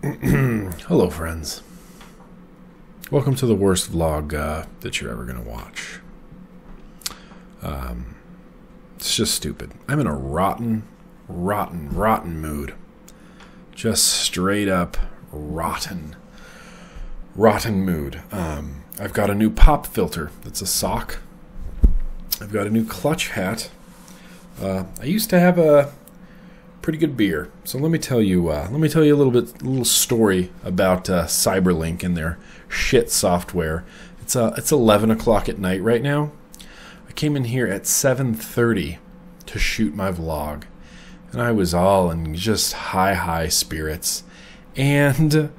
Hello, friends. Welcome to the worst vlog that you're ever going to watch. It's just stupid. I'm in a rotten mood. Just straight up rotten mood. I've got a new pop filter that's a sock. I've got a new clutch hat. I used to have a pretty good beer. So let me tell you a little story about Cyberlink and their shit software. It's 11 o'clock at night right now. I came in here at 7:30 to shoot my vlog, and I was all in just high spirits. And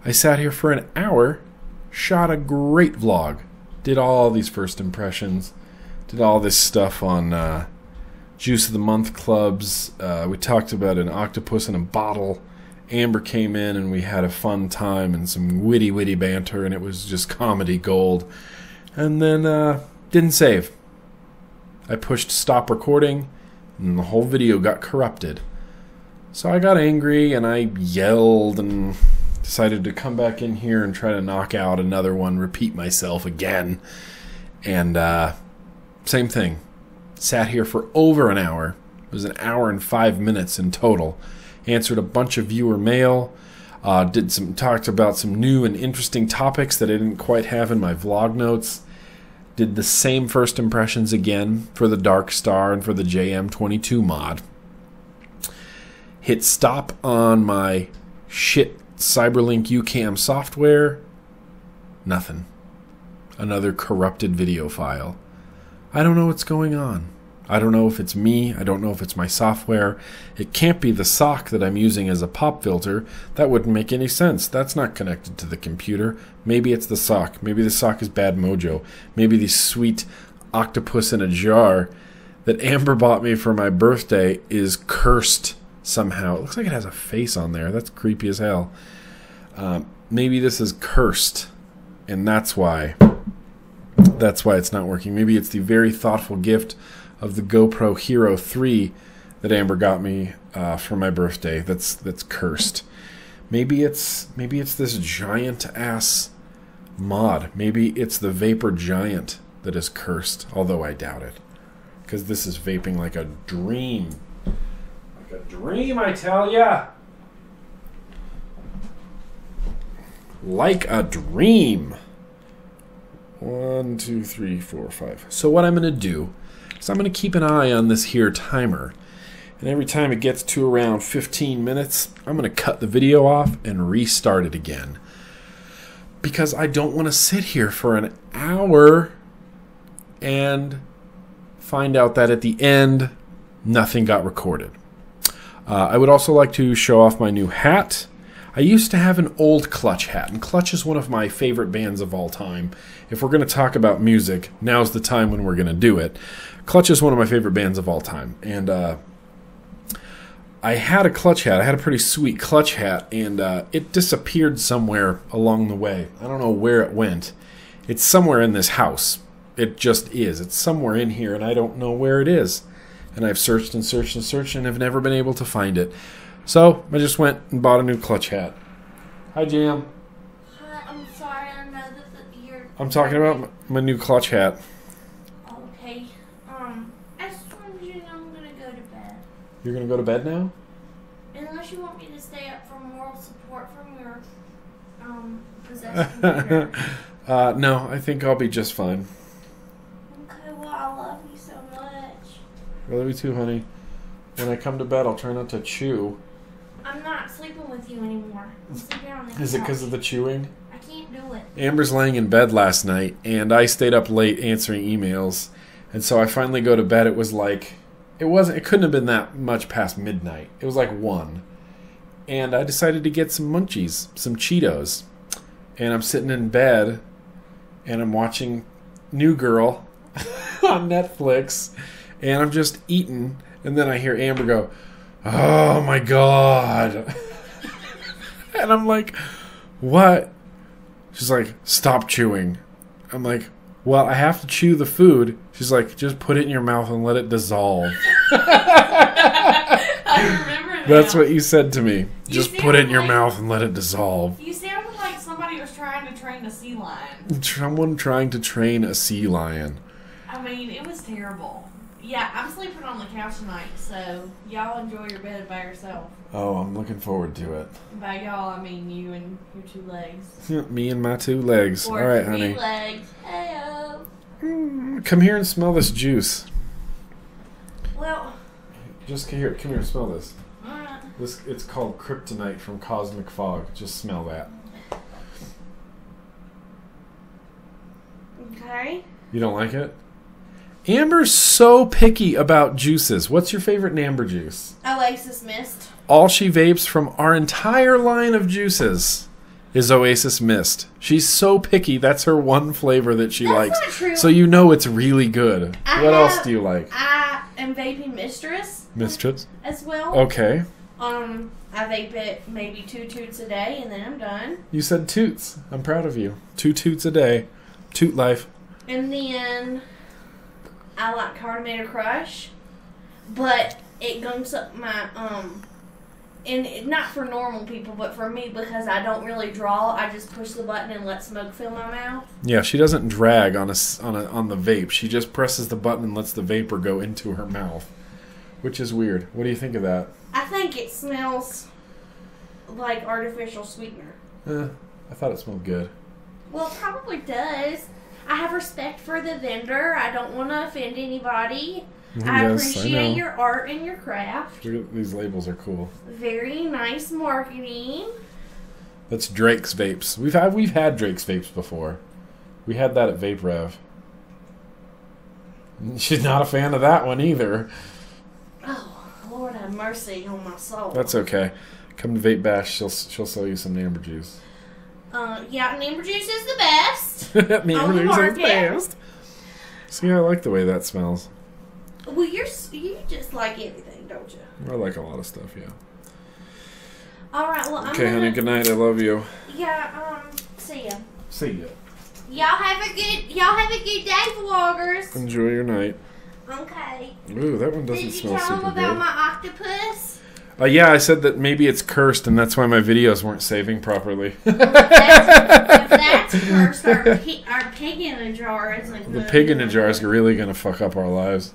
I sat here for an hour, shot a great vlog, did all these first impressions, did all this stuff on Juice of the Month clubs. We talked about an octopus in a bottle. Amber came in and we had a fun time and some witty banter, and it was just comedy gold. And then didn't save. I pushed stop recording and the whole video got corrupted. So I got angry and I yelled and decided to come back in here and try to knock out another one, repeat myself again. And same thing. Sat here for over an hour. It was an hour and 5 minutes in total. Answered a bunch of viewer mail. Talked about some new and interesting topics that I didn't quite have in my vlog notes. Did the same first impressions again for the Dark Star and for the JM22 mod. Hit stop on my shit Cyberlink UCam software. Nothing. Another corrupted video file. I don't know what's going on. I don't know if it's me. I don't know if it's my software. It can't be the sock that I'm using as a pop filter. That wouldn't make any sense. That's not connected to the computer. Maybe it's the sock. Maybe the sock is bad mojo. Maybe the sweet octopus in a jar that Amber bought me for my birthday is cursed somehow. It looks like it has a face on there. That's creepy as hell. Maybe this is cursed, and that's why it's not working. Maybe it's the very thoughtful gift of the GoPro Hero 3 that Amber got me for my birthday that's cursed. Maybe it's this giant ass mod. Maybe it's the Vapor Giant that is cursed, although I doubt it, because this is vaping like a dream. Like a dream, I tell ya. Like a dream. 1, 2, 3, 4, 5. So what I'm going to do is I'm going to keep an eye on this here timer. And every time it gets to around 15 minutes, I'm going to cut the video off and restart it again. Because I don't want to sit here for an hour and find out that at the end, nothing got recorded. I would also like to show off my new hat. I used to have an old Clutch hat, and Clutch is one of my favorite bands of all time. If we're going to talk about music, now's the time when we're going to do it. Clutch is one of my favorite bands of all time, and I had a Clutch hat. I had a pretty sweet Clutch hat, and it disappeared somewhere along the way. I don't know where it went. It's somewhere in this house. It just is. It's somewhere in here, and I don't know where it is. And I've searched and searched and searched, and have never been able to find it. So I just went and bought a new Clutch hat. Hi, Jam. Hi, I'm sorry. I know that you're... I'm talking about my new Clutch hat. Okay. I just wanted you to know I'm going to go to bed. You're going to go to bed now? Unless you want me to stay up for moral support from your possessed computer. No, I think I'll be just fine. Okay, well, I love you so much. I love you too, honey. When I come to bed, I'll try not to chew. I'm not sleeping with you anymore. I'm sleeping on the couch. Is it because of the chewing? I can't do it. Amber's laying in bed last night, and I stayed up late answering emails. And so I finally go to bed. It was like... It couldn't have been that much past midnight. It was like 1. And I decided to get some munchies, some Cheetos. And I'm sitting in bed, and I'm watching New Girl on Netflix. And I'm just eating, and then I hear Amber go, "Oh my God." And I'm like, "What?" She's like, "Stop chewing." I'm like, "Well, I have to chew the food." She's like, "Just put it in your mouth and let it dissolve." I remember That's what you said to me. Just put it in your like, mouth and let it dissolve. You sounded like somebody was trying to train a sea lion. Someone trying to train a sea lion. I mean, it was terrible. Yeah, I'm sleeping on the couch tonight, so y'all enjoy your bed by yourself. Oh, I'm looking forward to it. By y'all, I mean you and your 2 legs. Me and my 2 legs. Or all right, 3 honey. legs. Hey-o. Come here and smell this juice. Well, Just come here, smell this. alright. It's called Kryptonite from Cosmic Fog. Just smell that. Okay. You don't like it? Amber's so picky about juices. What's your favorite Amber juice? Oasis Mist. All she vapes from our entire line of juices is Oasis Mist. She's so picky. That's her one flavor that she likes. That's not true. So you know it's really good. What else do you like? I am vaping Mistress. Mistress? As well. Okay. I vape it maybe 2 toots a day, and then I'm done. You said toots. I'm proud of you. 2 toots a day. Toot life. And then I like Carbonator Crush, but it gunks up my and not for normal people, but for me, because I don't really draw. I just push the button and let smoke fill my mouth. Yeah, she doesn't drag on the vape. She just presses the button and lets the vapor go into her mouth, which is weird. What do you think of that? I think it smells like artificial sweetener. I thought it smelled good. Well, it probably does. I have respect for the vendor. I don't want to offend anybody. I appreciate your art and your craft. These labels are cool. Very nice marketing. That's Drake's Vapes. We've had Drake's Vapes before. We had that at Vape Rev. She's not a fan of that one either. Oh, Lord have mercy on my soul. That's okay. Come to Vape Bash. She'll sell you some Amber juice. Yeah, Amber juice is the best. Amber juice is the best. See, I like the way that smells. Well, you just like everything, don't you? I like a lot of stuff, yeah. All right, well, okay, honey, good night. I love you. Yeah, see ya. See ya. Y'all have a good day, vloggers. Enjoy your night. Okay. Ooh, that one doesn't smell super good. Did you tell them about my octopus? Yeah, I said that maybe it's cursed, and that's why my videos weren't saving properly. If that's cursed, our pig in a jar isn't good. The pig in a jar is really going to fuck up our lives.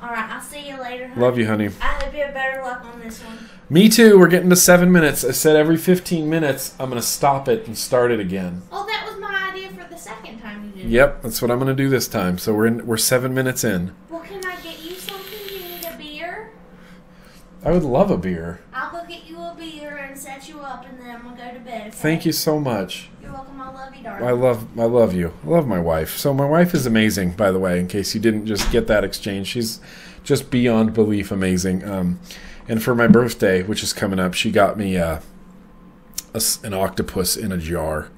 Alright, I'll see you later, honey. Love you, honey. I hope you have better luck on this one. Me too. We're getting to 7 minutes. I said every 15 minutes, I'm going to stop it and start it again. Oh, that was my idea for the second time you did it. Yep, that's what I'm going to do this time. So we're 7 minutes in. Well, can I get you something? Do you need a beer? I would love a beer. I'll go get you a beer and set you up, and then we'll go to bed. Okay? Thank you so much. You're welcome. I love you, darling. I love you. I love my wife. So my wife is amazing, by the way, in case you didn't just get that exchange. She's just beyond belief amazing. And for my birthday, which is coming up, she got me an octopus in a jar.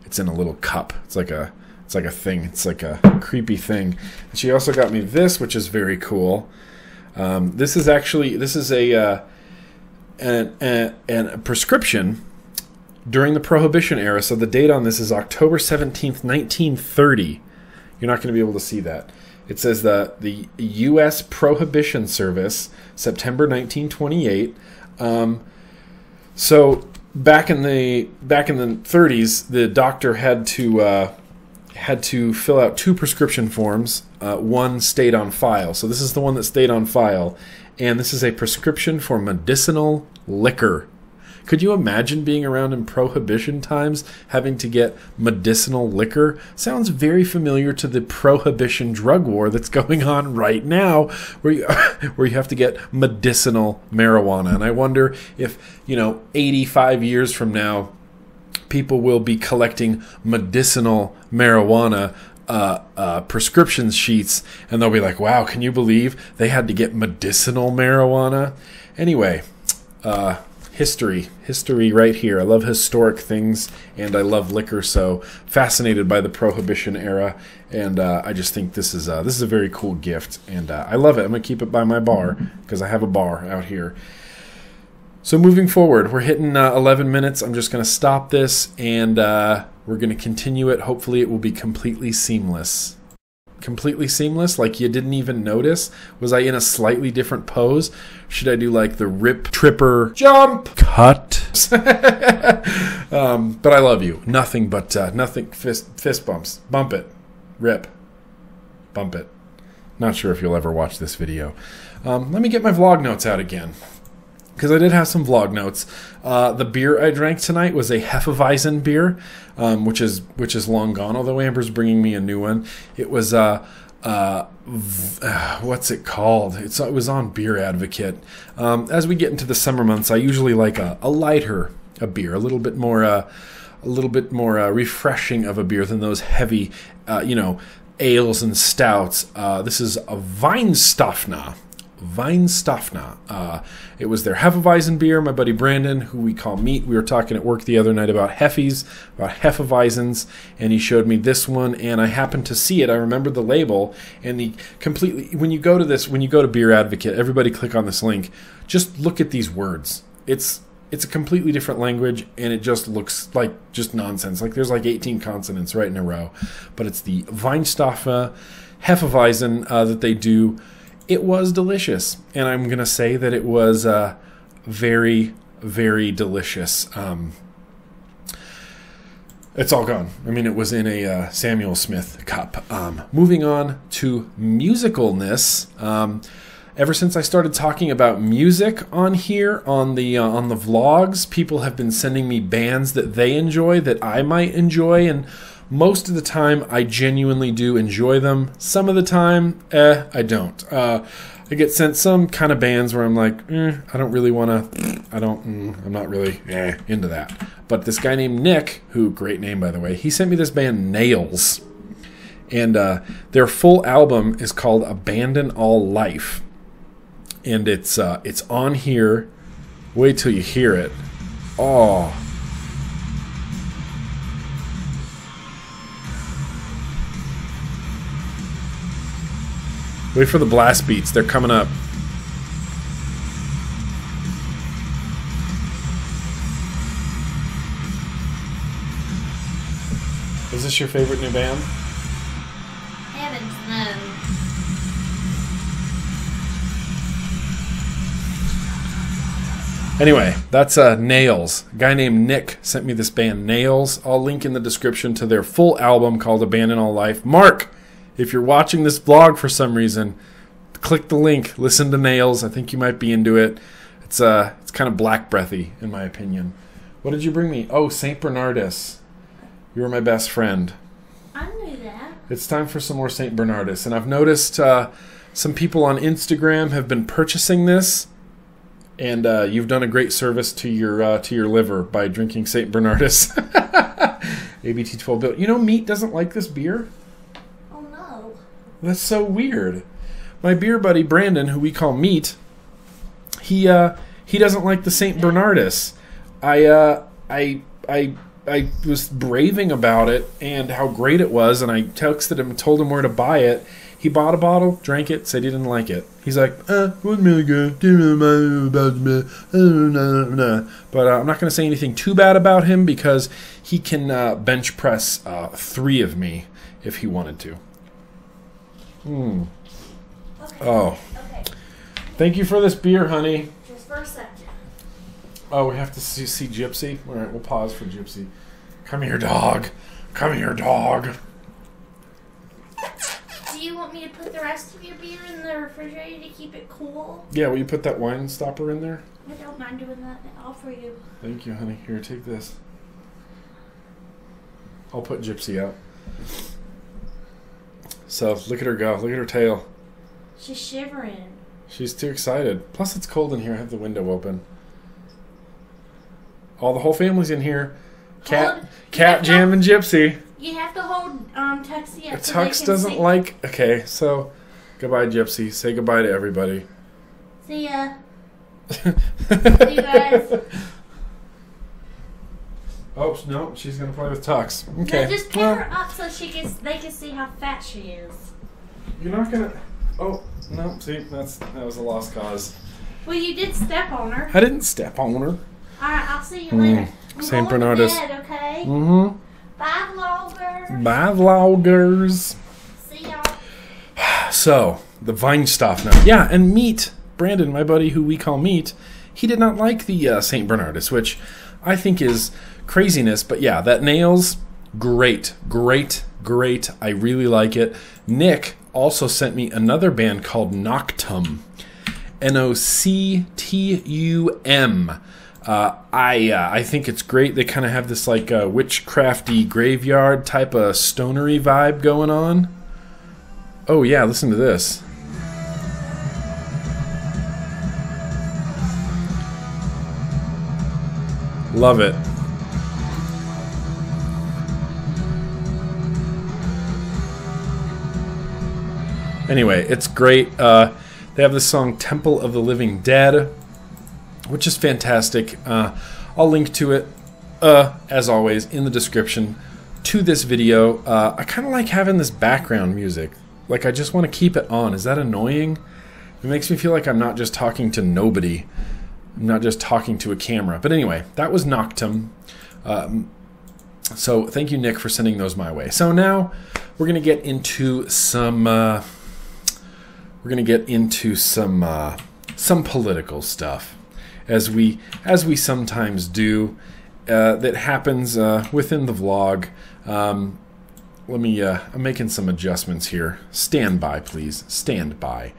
It's in a little cup. It's like a thing. It's like a creepy thing. And she also got me this, which is very cool. This is a prescription during the Prohibition era. So the date on this is October 17th, 1930. You're not going to be able to see that. It says that the U.S. Prohibition Service, September 1928. So back in the 30s, the doctor had to fill out 2 prescription forms. One stayed on file. So this is the one that stayed on file. And this is a prescription for medicinal liquor. Could you imagine being around in Prohibition times having to get medicinal liquor? Sounds very familiar to the Prohibition drug war that's going on right now, where you have to get medicinal marijuana. And I wonder if, 85 years from now, people will be collecting medicinal marijuana prescription sheets, and they'll be like, wow, can you believe they had to get medicinal marijuana? Anyway, history right here. I love historic things, and I love liquor, so fascinated by the Prohibition era, and I just think this is a very cool gift, and I love it. I'm going to keep it by my bar, because I have a bar out here. So moving forward, we're hitting 11 minutes. I'm just going to stop this, and we're going to continue it. Hopefully it will be completely seamless. completely seamless, like you didn't even notice? Was I in a slightly different pose? Should I do like the RipTripper jump cut? But I love you. Nothing but nothing. Fist bumps. Bump it. Rip. Bump it. Not sure if you'll ever watch this video. Let me get my vlog notes out again, because I did have some vlog notes. The beer I drank tonight was a Hefeweizen beer, which is long gone, although Amber's bringing me a new one. It was, what's it called? It was on Beer Advocate. As we get into the summer months, I usually like a lighter beer, a little bit more refreshing of a beer than those heavy, ales and stouts. This is a Weihenstephaner. It was their Hefeweizen beer. My buddy Brandon, who we call Meat, we were talking at work the other night about Hefeweizens, and he showed me this one, and I happened to see it. I remembered the label, and when you go to Beer Advocate, everybody click on this link. Just look at these words. It's a completely different language, and it just looks like just nonsense. Like there's like 18 consonants right in a row. But it's the Weihenstephaner Hefeweizen that they do. It was delicious, and I'm going to say that it was very, very delicious. It's all gone. I mean, it was in a Samuel Smith cup. Moving on to musicalness. Ever since I started talking about music on here, on the vlogs, people have been sending me bands that they enjoy that I might enjoy, and most of the time, I genuinely do enjoy them. Some of the time, I don't. I get sent some kind of bands where I'm like, I don't really want to, I'm not really into that. But this guy named Nick, who, great name by the way, he sent me this band Nails. And their full album is called Abandon All Life. And it's on here. Wait till you hear it. Oh. Wait for the blast beats. They're coming up. Is this your favorite new band? Heavens no. Anyway, that's Nails. A guy named Nick sent me this band Nails. I'll link in the description to their full album called Abandon All Life. Mark! If you're watching this vlog for some reason, click the link, listen to Nails. I think you might be into it. It's kind of black breathy, in my opinion. What did you bring me? Oh, St. Bernardus. You were my best friend. I knew that. It's time for some more St. Bernardus. And I've noticed some people on Instagram have been purchasing this. And you've done a great service to your liver by drinking St. Bernardus. ABT12 Bill. You know, Meat doesn't like this beer? That's so weird. My beer buddy Brandon, who we call Meat, he doesn't like the St. Bernardus. I was raving about it and how great it was, and I texted him and told him where to buy it. He bought a bottle, drank it, said he didn't like it. He's like, it wasn't really good. But I'm not going to say anything too bad about him because he can bench press 3 of me if he wanted to. Okay. Oh. Okay. Thank you for this beer, honey. Just for a second. Oh, we have to see Gypsy? All right, we'll pause for Gypsy. Come here, dog. Come here, dog. Do you want me to put the rest of your beer in the refrigerator to keep it cool? Yeah, will you put that wine stopper in there? I don't mind doing that all for you. Thank you, honey. Here, take this. I'll put Gypsy out. So, look at her go. Look at her tail. She's shivering. She's too excited. Plus, it's cold in here. I have the window open. The whole family's in here. Cat, Jam, and Gypsy. You have to hold Tuxie up. Tux doesn't like... Okay, so... Goodbye, Gypsy. Say goodbye to everybody. See ya. See you guys. Oh, no. She's going to play with Tux. Okay. No, just pick her up so they can see how fat she is. You're not going to... Oh, no. See, that was a lost cause. Well, you did step on her. I didn't step on her. All right, I'll see you later. St. Bernardus. Okay? Mm-hmm. Bye, vloggers. Bye, vloggers. See y'all. So, the Weinstoff now. Yeah, and Meat, Brandon, my buddy who we call Meat, he did not like the St. Bernardus, which I think is craziness. But yeah, that nails, great. I really like it. Nick also sent me another band called Noctum. Noctum. I think it's great. They kind of have this like witchcrafty graveyard type of stonery vibe going on. Oh yeah, listen to this. Love it. Anyway, it's great. They have this song Temple of the Living Dead, which is fantastic. I'll link to it, as always, in the description to this video. I kind of like having this background music. Like, I just want to keep it on. Is that annoying? It makes me feel like I'm not just talking to nobody. I'm not just talking to a camera. But anyway, that was Noctum. So thank you, Nick, for sending those my way. So now we're going to get into some... some political stuff, as we sometimes do, that happens within the vlog. I'm making some adjustments here. Stand by, please. Stand by.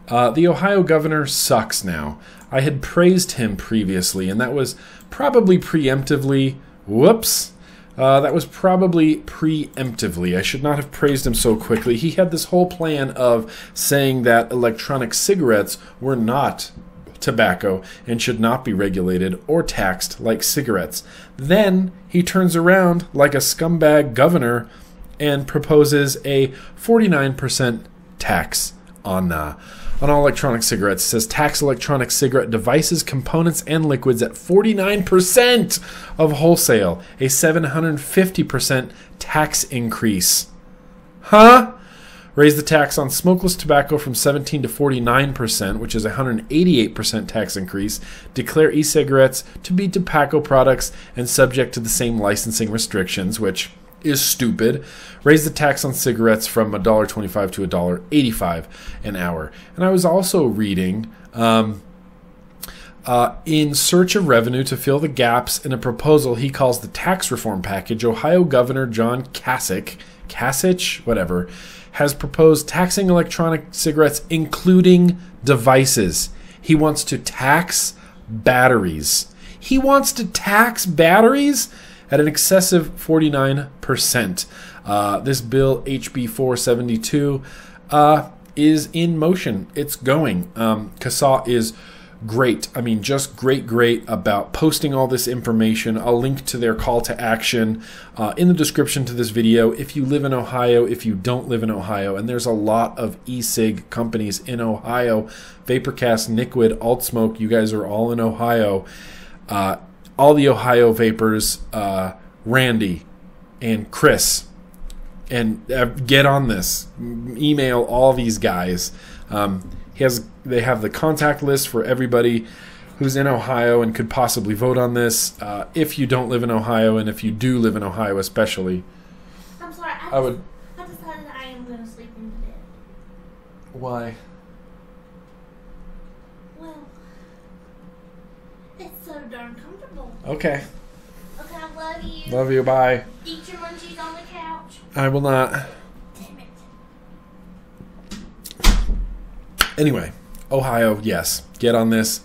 The Ohio governor sucks now. I had praised him previously, and that was probably preemptively. Whoops. That was probably preemptively. I should not have praised him so quickly. He had this whole plan of saying that electronic cigarettes were not tobacco and should not be regulated or taxed like cigarettes. Then he turns around like a scumbag governor and proposes a 49% tax on all electronic cigarettes. It says tax electronic cigarette devices, components, and liquids at 49% of wholesale. A 750% tax increase. Huh? Raise the tax on smokeless tobacco from 17 to 49%, which is a 188% tax increase. Declare e-cigarettes to be tobacco products and subject to the same licensing restrictions, which is stupid. Raise the tax on cigarettes from $1.25 to $1.85 an hour. And I was also reading, in search of revenue to fill the gaps in a proposal he calls the tax reform package, Ohio Governor John Kasich, whatever, has proposed taxing electronic cigarettes, including devices. He wants to tax batteries. He wants to tax batteries at an excessive 49%. This bill, HB 472, is in motion. It's going. CASA is great. I mean, just great about posting all this information. I'll link to their call to action in the description to this video. If you live in Ohio, if you don't live in Ohio, and there's a lot of e-cig companies in Ohio, Vaporcast, Niquid, Altsmoke, you guys are all in Ohio. All the Ohio vapors, Randy and Chris, and get on this. Email all these guys. They have the contact list for everybody who's in Ohio and could possibly vote on this. If you don't live in Ohio, and if you do live in Ohio especially. I'm sorry, I decided I am going to sleep in the bed. Why? Well, it's so darn comfortable. Okay. Okay, I love you. Love you, bye. Eat your munchies on the couch. I will not. Damn it. Anyway, Ohio, yes. Get on this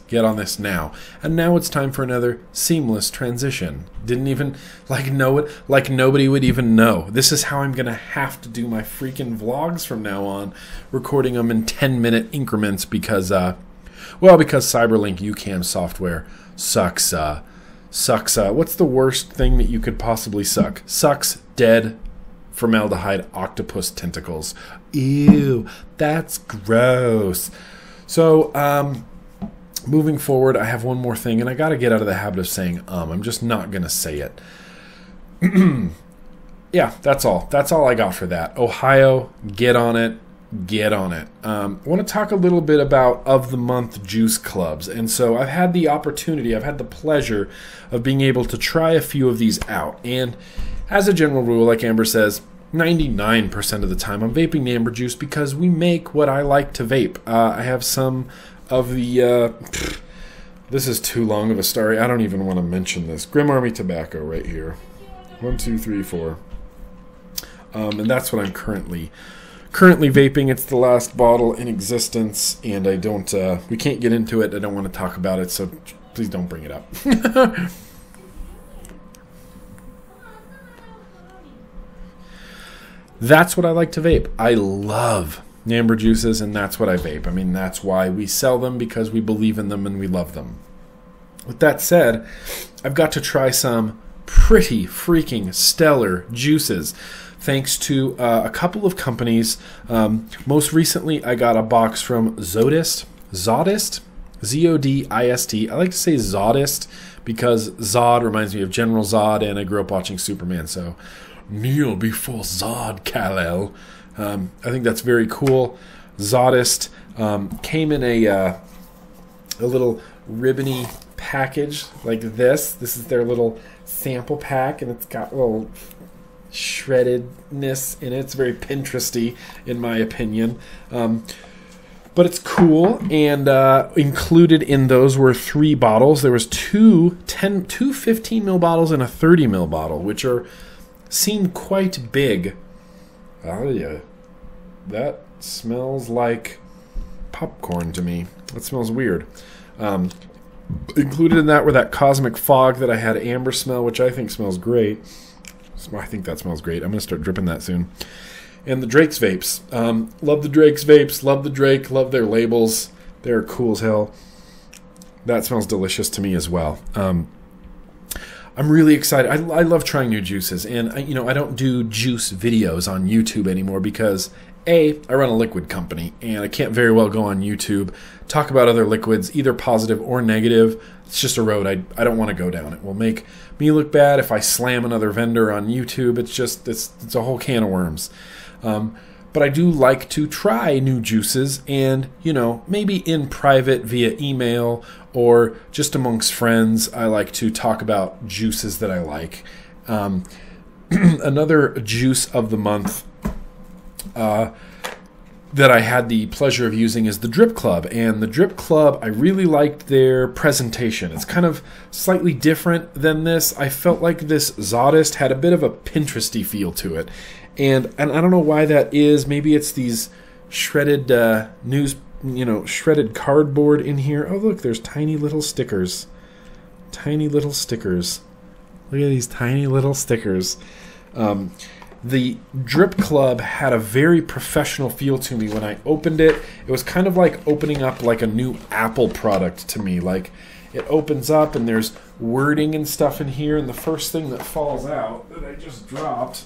now. And now it's time for another seamless transition. Didn't even know it, like nobody would even know. This is how I'm going to have to do my freaking vlogs from now on, recording them in 10-minute increments because Cyberlink UCAM software sucks. What's the worst thing that you could possibly suck? Sucks dead formaldehyde octopus tentacles. Ew, that's gross. So, moving forward, I have one more thing, and I got to get out of the habit of saying I'm just not going to say it. Yeah, that's all. That's all I got for that. Ohio, get on it. Get on it. I want to talk a little bit about of the month juice clubs. And so I've had the pleasure of being able to try a few of these out. And as a general rule, like Amber says, 99% of the time I'm vaping the amber juice because we make what I like to vape. I have some of the... this is too long of a story. I don't even want to mention this. Grim Army Tobacco right here. 1, 2, 3, 4. And that's what I'm currently vaping. It's the last bottle in existence, and I don't... we can't get into it. I don't want to talk about it, so please don't bring it up. That's what I like to vape. I love amber juices, and that's what I vape. I mean, that's why we sell them, because we believe in them and we love them. With that said, I've got to try some pretty freaking stellar juices, thanks to a couple of companies. Most recently, I got a box from Zodist, Z-O-D-I-S-T. I like to say Zodist because Zod reminds me of General Zod, and I grew up watching Superman, so kneel before Zod, Kal-El. I think that's very cool. Zodist came in a little ribbony package like this. This is their little sample pack, and it's got a little shreddedness in it. It's very Pinteresty, in my opinion. But it's cool, and included in those were 3 bottles. There was two 15 ml bottles and a 30 ml bottle, which seem quite big. Oh yeah, that smells like popcorn to me. That smells weird. Included in that were that Cosmic Fog that I had amber smell, which I think smells great. I think that smells great. I'm going to start dripping that soon. And the Drake's vapes. Love the Drake's vapes. Love the Drake. Love their labels. They're cool as hell. That smells delicious to me as well. I'm really excited. I love trying new juices, and I don't do juice videos on YouTube anymore because I run a liquid company, and I can't very well go on YouTube, talk about other liquids, either positive or negative. It's just a road I don't want to go down. It will make me look bad if I slam another vendor on YouTube. It's a whole can of worms. But I do like to try new juices, and maybe in private via email or just amongst friends, I like to talk about juices that I like. Another juice of the month that I had the pleasure of using is the Drip Club. And the Drip Club, I really liked their presentation. It's kind of slightly different than this. I felt like this Zodist had a bit of a Pinteresty feel to it. And I don't know why that is. Maybe it's these shredded shredded cardboard in here. Oh, look, there's tiny little stickers. Tiny little stickers. Look at these tiny little stickers. The Drip Club had a very professional feel to me when I opened it. It was kind of like opening up like a new Apple product to me. Like, it opens up and there's wording and stuff in here, and the first thing that falls out that I just dropped,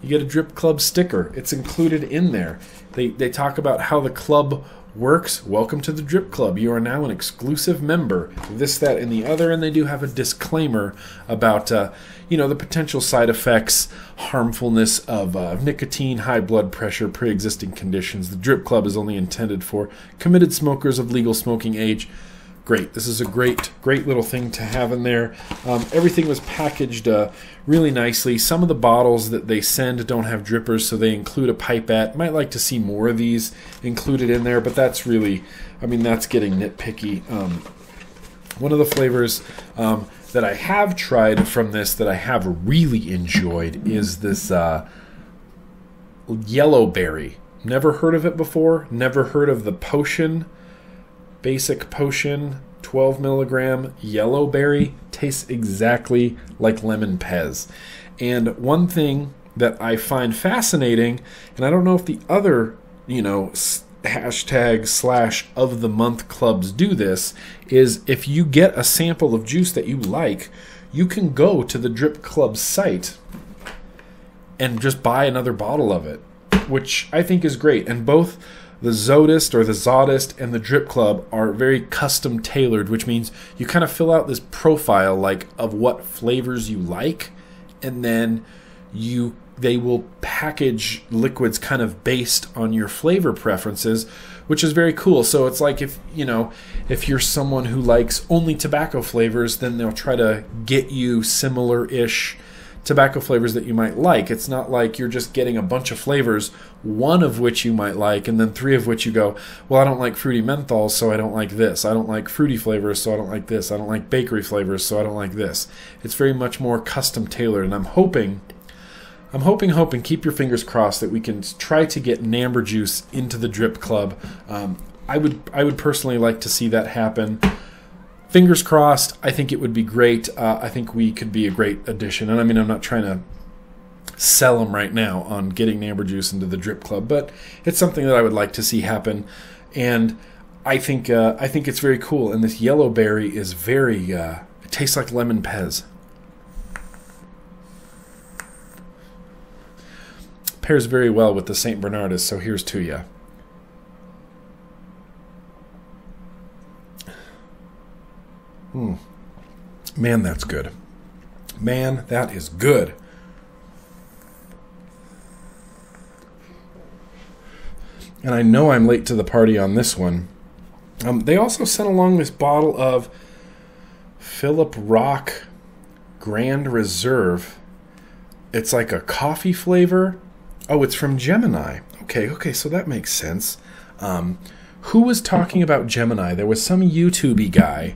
you get a Drip Club sticker. It's included in there. They talk about how the club works. Welcome to the Drip Club. You are now an exclusive member. This, that, and the other. And they do have a disclaimer about the potential side effects, harmfulness of nicotine, high blood pressure, pre-existing conditions. The Drip Club is only intended for committed smokers of legal smoking age. Great. This is a great little thing to have in there. Everything was packaged really nicely. Some of the bottles that they send don't have drippers, so they include a pipette. Might like to see more of these included in there, but that's really, that's getting nitpicky. One of the flavors that I have tried from this that I have really enjoyed is this yellow berry. Never heard of it before. Never heard of the potion. Basic Potion 12 milligram yellow berry. Tastes exactly like lemon pez. And one thing that I find fascinating, and I don't know if the other hashtag / of the month clubs do this, is if you get a sample of juice that you like, you can go to the Drip Club site and just buy another bottle of it, which I think is great. And both the Zodist and the Drip Club are very custom tailored, which means you kind of fill out this profile of what flavors you like, and then they will package liquids kind of based on your flavor preferences, which is very cool. So it's like if you're someone who likes only tobacco flavors, then they'll try to get you similar-ish tobacco flavors that you might like. It's not like you're just getting a bunch of flavors, one of which you might like, and then 3 of which you go, well, I don't like fruity menthols, so I don't like this. I don't like fruity flavors, so I don't like this. I don't like bakery flavors, so I don't like this. It's very much more custom tailored, and I'm hoping, keep your fingers crossed that we can try to get Namber Juice into the Drip Club. I would personally like to see that happen. Fingers crossed. I think it would be great. I think we could be a great addition. And I mean, I'm not trying to sell them right now on getting Namber Juice into the Drip Club, but it's something that I would like to see happen. And I think it's very cool. And this yellow berry is very. It tastes like lemon pez. Pairs very well with the St. Bernardus. So here's to ya. Man, that's good. Man, that is good. And I know I'm late to the party on this one. They also sent along this bottle of Philip Rock Grand Reserve. It's like a coffee flavor. Oh, it's from Gemini. Okay, so that makes sense. Who was talking about Gemini? There was some YouTube-y guy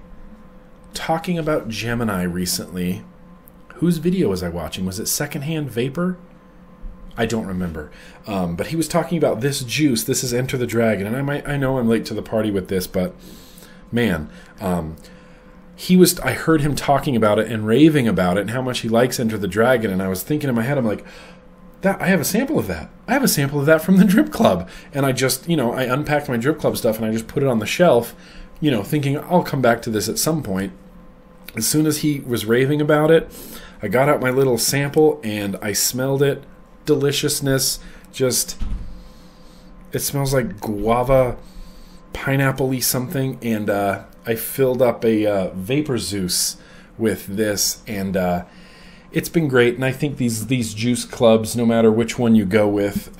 talking about Gemini recently. Whose video was I watching? Was it Secondhand Vapor? I don't remember. But he was talking about this juice. This is Enter the Dragon. And I know I'm late to the party with this, but man, I heard him talking about it and raving about it and how much he likes Enter the Dragon. And I was thinking in my head, I'm like, I have a sample of that. I have a sample of that from the Drip Club. And I just, I unpacked my Drip Club stuff and I just put it on the shelf, thinking I'll come back to this at some point. As soon as he was raving about it, I got out my little sample and I smelled it. Deliciousness. It smells like guava, pineapple-y something. And I filled up a Vapor Zeus with this. And it's been great. And I think these juice clubs, no matter which one you go with,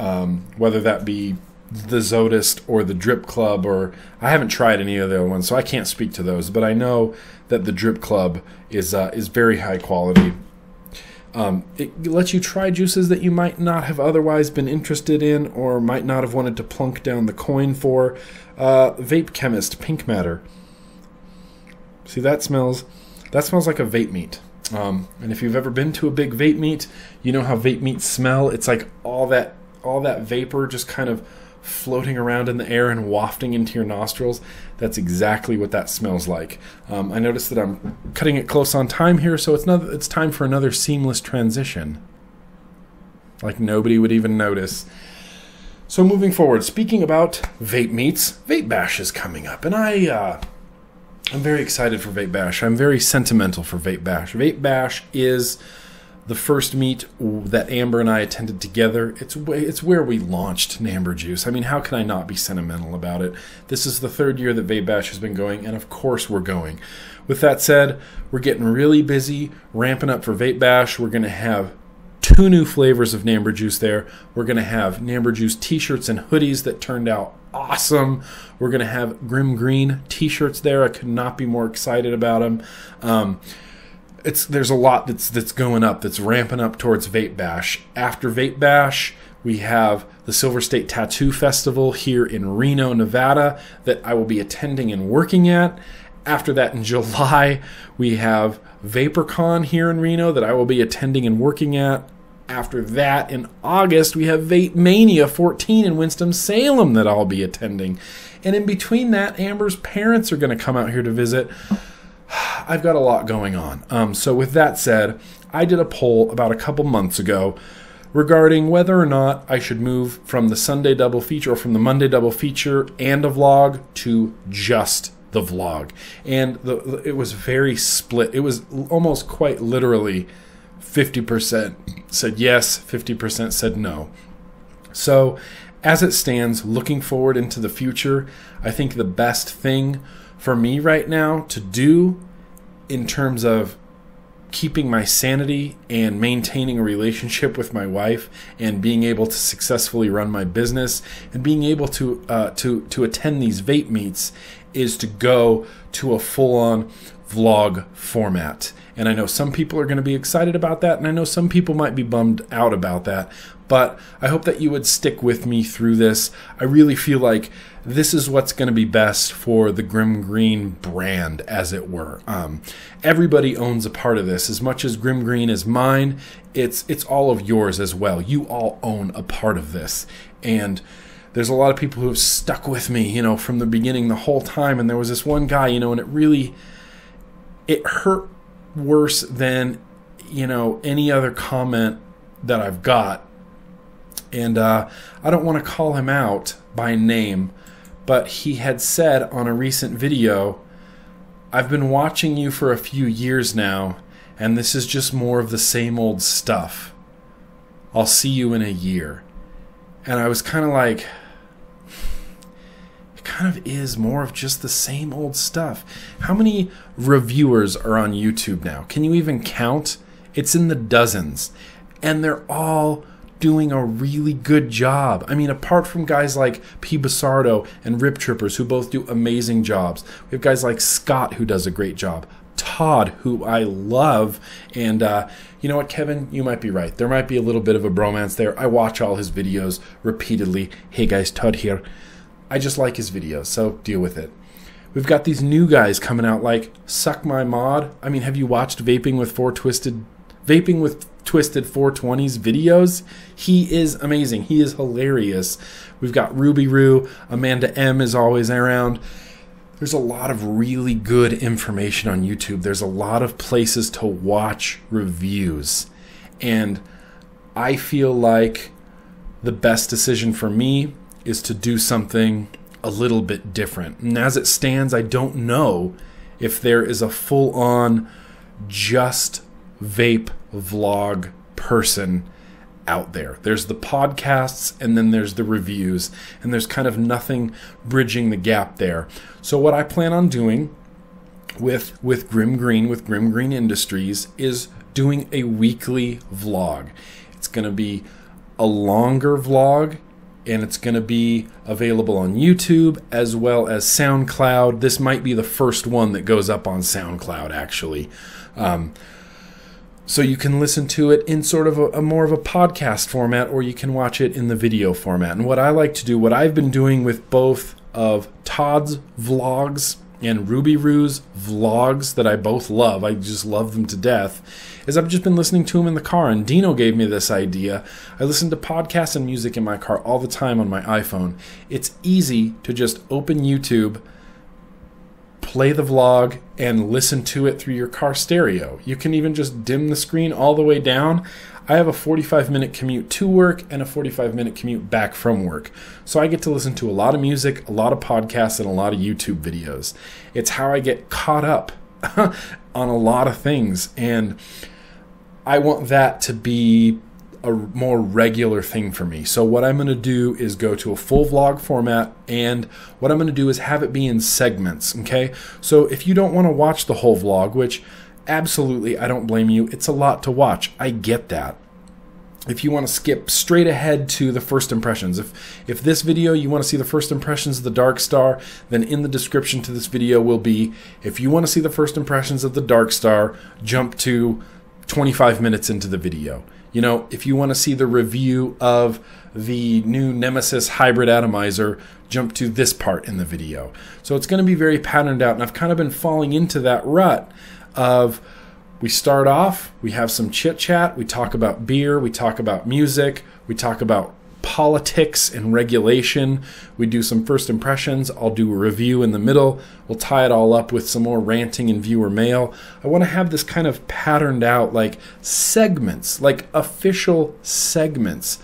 whether that be the Zodist or the Drip Club, or I haven't tried any of the other ones, so I can't speak to those. But I know that the Drip Club is very high quality. It lets you try juices that you might not have otherwise been interested in, or might not have wanted to plunk down the coin for. Vape Chemist Pink Matter. See, that smells like a vape meat. And if you've ever been to a big vape meet, you know how vape meats smell. It's like all that vapor just kind of floating around in the air and wafting into your nostrils. That's exactly what that smells like. I noticed that I'm cutting it close on time here, so it's time for another seamless transition. Like nobody would even notice. So moving forward, speaking about vape meets, Vape Bash is coming up, and I'm very excited for Vape Bash. I'm very sentimental for Vape Bash. Vape Bash is the first meet that Amber and I attended together. It's where we launched Namber Juice. I mean, how can I not be sentimental about it? This is the 3rd year that Vape Bash has been going, and of course we're going. With that said, we're getting really busy, ramping up for Vape Bash. We're going to have 2 new flavors of Namber Juice there. We're going to have Namber Juice t-shirts and hoodies that turned out awesome. We're going to have GrimmGreen t-shirts there. I could not be more excited about them. There's a lot that's going up, that's ramping up towards Vape Bash. After Vape Bash, we have the Silver State Tattoo Festival here in Reno, Nevada, that I will be attending and working at. After that, in July, we have VaporCon here in Reno that I will be attending and working at. After that, in August, we have Vape Mania 14 in Winston-Salem that I'll be attending. And in between that, Amber's parents are going to come out here to visit. I've got a lot going on. So with that said, I did a poll about a couple months ago regarding whether or not I should move from the Sunday double feature or from the Monday double feature and a vlog to just the vlog. And it was very split. It was almost quite literally 50% said yes, 50% said no. So as it stands, looking forward into the future, I think the best thing for me right now to do in terms of keeping my sanity and maintaining a relationship with my wife and being able to successfully run my business and being able to attend these vape meets is to go to a full-on vlog format. And I know some people are going to be excited about that, and I know some people might be bummed out about that. But I hope that you would stick with me through this. I really feel like this is what's going to be best for the GrimmGreen brand, as it were. Everybody owns a part of this. As much as GrimmGreen is mine, it's all of yours as well. You all own a part of this. And there's a lot of people who have stuck with me, from the beginning, the whole time. And there was this one guy, and it hurt worse than, any other comment that I've got. And I don't want to call him out by name, but he had said on a recent video, "I've been watching you for a few years now, and this is just more of the same old stuff. I'll see you in a year." And I was kind of like, it kind of is more of just the same old stuff. How many reviewers are on YouTube now? Can you even count? It's in the dozens. And they're all doing a really good job. I mean, apart from guys like P. Basardo and RipTrippers, who both do amazing jobs. We have guys like Scott, who does a great job. Todd, who I love. And you know what, Kevin? You might be right. There might be a little bit of a bromance there. I watch all his videos repeatedly. Hey guys, Todd here. I just like his videos, so deal with it. We've got these new guys coming out like Suck My Mod. I mean, have you watched Vaping with Twisted 420's videos? He is amazing. He is hilarious. We've got Ruby Roo. Amanda M is always around. There's a lot of really good information on YouTube. There's a lot of places to watch reviews. And I feel like the best decision for me is to do something a little bit different. And as it stands, I don't know if there is a full-on just vape vlog person out there. There's the podcasts, and then there's the reviews, and there's kind of nothing bridging the gap there. So what I plan on doing with GrimmGreen, with GrimmGreen Industries, is doing a weekly vlog. It's going to be a longer vlog, and it's going to be available on YouTube as well as SoundCloud. This might be the first one that goes up on SoundCloud, actually. So you can listen to it in sort of a more of a podcast format, or you can watch it in the video format. And what I like to do, what I've been doing with both of Todd's vlogs and Ruby Roo's vlogs that I both love, I just love them to death, is I've just been listening to them in the car. And Dino gave me this idea. I listen to podcasts and music in my car all the time on my iPhone. It's easy to just open YouTube, play the vlog, and listen to it through your car stereo. You can even just dim the screen all the way down. I have a 45-minute commute to work and a 45-minute commute back from work. So I get to listen to a lot of music, a lot of podcasts, and a lot of YouTube videos. It's how I get caught up on a lot of things. And I want that to be a more regular thing for me. So what I'm going to do is go to a full vlog format, and what I'm going to do is have it be in segments, okay? So if you don't want to watch the whole vlog, which absolutely I don't blame you, it's a lot to watch. I get that. If you want to skip straight ahead to the first impressions, if this video you want to see the first impressions of the Dark Star, then in the description to this video will be, if you want to see the first impressions of the Dark Star, jump to 25 minutes into the video. You know, if you want to see the review of the new Nemesis hybrid atomizer, jump to this part in the video. So it's going to be very patterned out, and I've kind of been falling into that rut of, we start off, we have some chit chat, we talk about beer, we talk about music, we talk about politics and regulation, we do some first impressions, I'll do a review in the middle, we'll tie it all up with some more ranting and viewer mail. I want to have this kind of patterned out, like segments, like official segments.